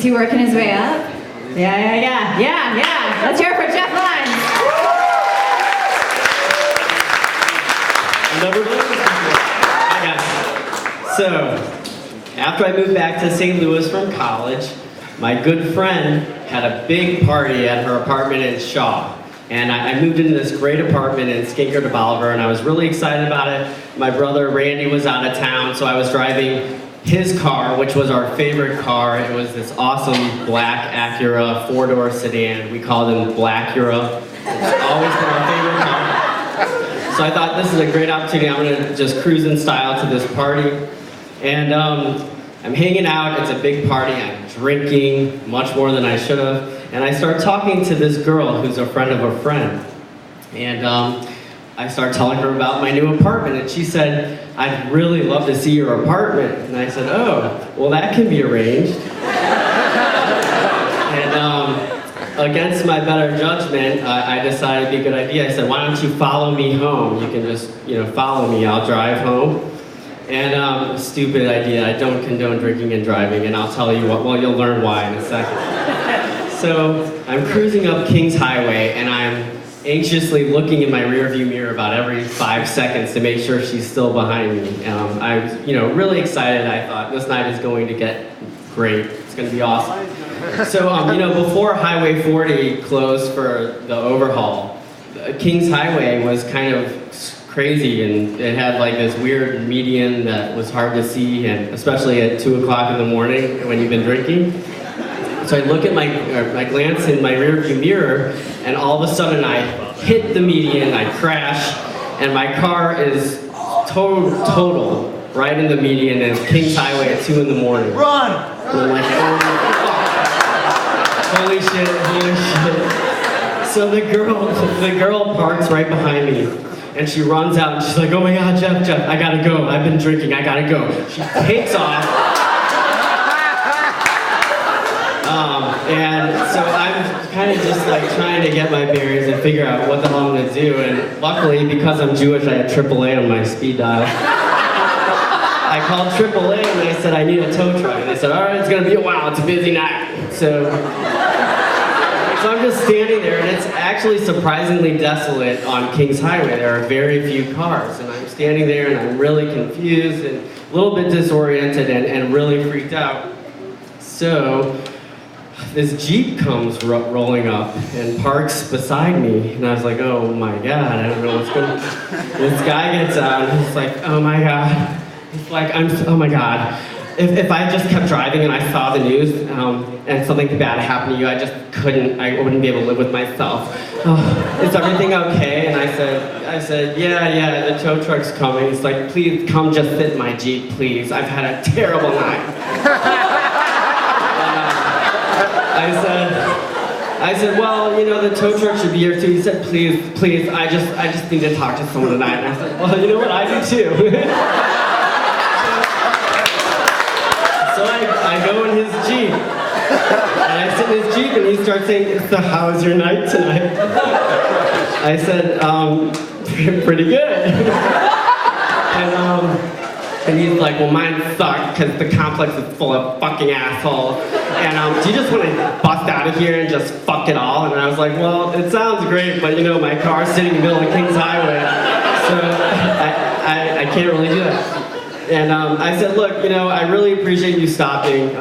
he working his way up? Yeah. Let's hear it for Jeff Lines. Never done this before. Hi guys. So, after I moved back to St. Louis from college, my good friend had a big party at her apartment in Shaw. And I moved into this great apartment in Skinker de Bolivar, and I was really excited about it. My brother Randy was out of town, so I was driving his car, which was our favorite car. It was this awesome black Acura 4-door sedan. We called him Blackura. It's always been our favorite car. So I thought this is a great opportunity. I'm gonna just cruise in style to this party. And I'm hanging out, it's a big party, I'm drinking much more than I should have. And I start talking to this girl who's a friend of a friend. And I start telling her about my new apartment, and she said, I'd really love to see your apartment. And I said, oh, well that can be arranged. And against my better judgment, I decided it'd be a good idea. I said, why don't you follow me home? You can just, follow me, I'll drive home. And stupid idea, I don't condone drinking and driving, and I'll tell you what, well, you'll learn why in a second. So I'm cruising up Kings Highway, and I'm anxiously looking in my rearview mirror about every 5 seconds to make sure she's still behind me. I was, really excited. I thought this night is going to get great. It's going to be awesome. So, before Highway 40 closed for the overhaul, Kings Highway was kind of crazy, and it had like this weird median that was hard to see, and especially at 2 o'clock in the morning when you've been drinking. So I look at I glance in my rearview mirror, and all of a sudden I hit the median, I crash, and my car is total right in the median of Kings Highway at 2 in the morning. Run! And I'm like, oh fuck. Holy shit. So the girl parks right behind me. And she runs out and she's like, oh my God, Jeff, I gotta go. I've been drinking, I gotta go. She takes off. And so I'm kind of just like trying to get my bearings and figure out what the hell I'm gonna do. And luckily, because I'm Jewish, I had AAA on my speed dial. I called AAA and I said, I need a tow truck. And they said, all right, it's gonna be a while, it's a busy night. So I'm just standing there, and it's actually surprisingly desolate on Kings Highway. There are very few cars, and I'm standing there, and I'm really confused and a little bit disoriented and really freaked out. So this Jeep comes rolling up and parks beside me, and I was like, oh my God, I don't know what's going on. This guy gets out, and he's like, oh my God. He's like, oh my God. If I just kept driving and I saw the news and something bad happened to you, I wouldn't be able to live with myself. Is everything okay? And I said, yeah, the tow truck's coming. He's like, please come just sit in my Jeep, please. I've had a terrible night. I said, well, the tow truck should be here too. He said, please, I just need to talk to someone tonight. And I said, well, you know what, I do too. So I go in his Jeep, and I sit in his Jeep, and he starts saying, so how was your night tonight? I said, pretty good. And he's like, well, mine sucked, because the complex is full of fucking assholes. And do you just want to bust out of here and just fuck it all? And I was like, well, it sounds great, but my car's sitting in the middle of Kings Highway, so I can't really do that. And I said, look, I really appreciate you stopping.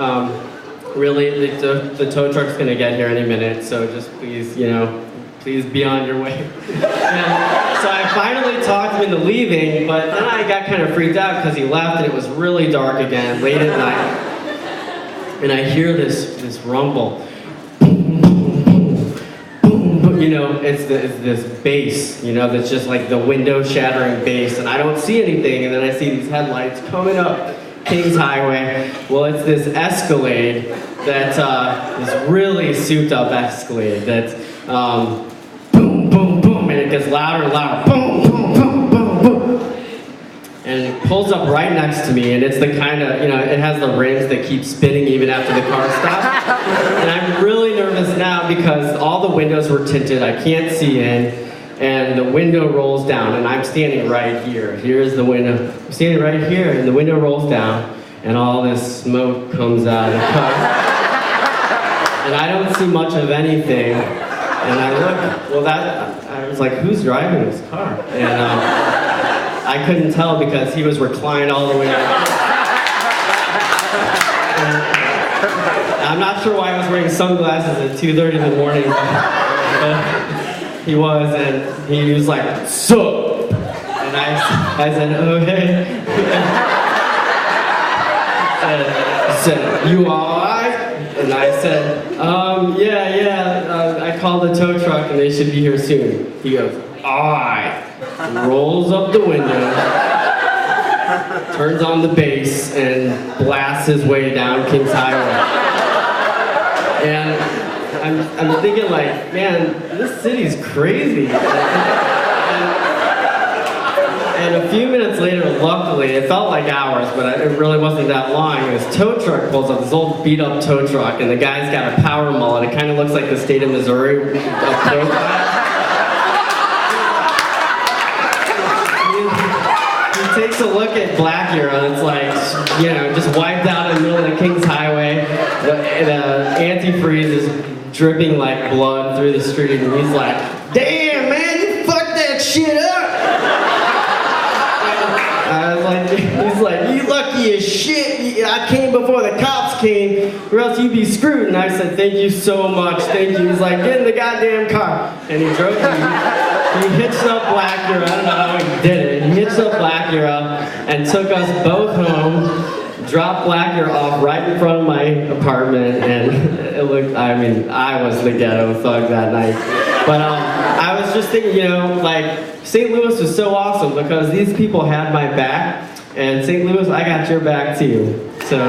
Really, the tow truck's gonna get here any minute, so just please, please be on your way. So I finally talked him into leaving, but then I got kind of freaked out because he left and it was really dark again, late at night. And I hear this rumble. It's this bass, that's just like the window-shattering bass, and I don't see anything, and then I see these headlights coming up Kings Highway. Well, it's this Escalade this really souped-up Escalade that's boom, boom, boom, and it gets louder and louder, boom, boom, boom, boom, boom. And it pulls up right next to me, and it's the kind of, it has the rims that keep spinning even after the car stops. And I'm really nervous now because all the windows were tinted, I can't see in, and the window rolls down, and I'm standing right here. Here's the window. I'm standing right here, and the window rolls down, and all this smoke comes out of the car. and I don't see much of anything. And I look, I was like, who's driving this car? And I couldn't tell because he was reclined all the way up. I'm not sure why I was wearing sunglasses at 2:30 in the morning, but he was, and he was like, "Sup?" And I said, "Okay." He said, "You alright?" And I said, yeah. I called the tow truck and they should be here soon." He goes, "Alright." Rolls up the window, turns on the bass, and blasts his way down Kings Highway. And I'm thinking like, man, this city's crazy. And a few minutes later, luckily, it felt like hours, but it really wasn't that long. This tow truck pulls up, this old beat-up tow truck, and the guy's got a power mullet. It kind of looks like the state of Missouri. He takes a look at Black Euro, and it's like, just wiped out in the middle of the Kings Highway. The antifreeze is dripping like blood through the street, and he's like, "Damn, man, you fucked that shit up!" He's like, "You lucky as shit. I came before the cops came, or else you'd be screwed." And I said, "Thank you so much, thank you." He's like, "Get in the goddamn car." And he drove me. He hitched up Black Euro. I don't know how he did it. He hitched up Black Euro and took us both home, dropped Black Euro off right in front of my apartment, and it looked, I was the ghetto thug that night. But I was just thinking, St. Louis was so awesome because these people had my back, and St. Louis, I got your back too. So.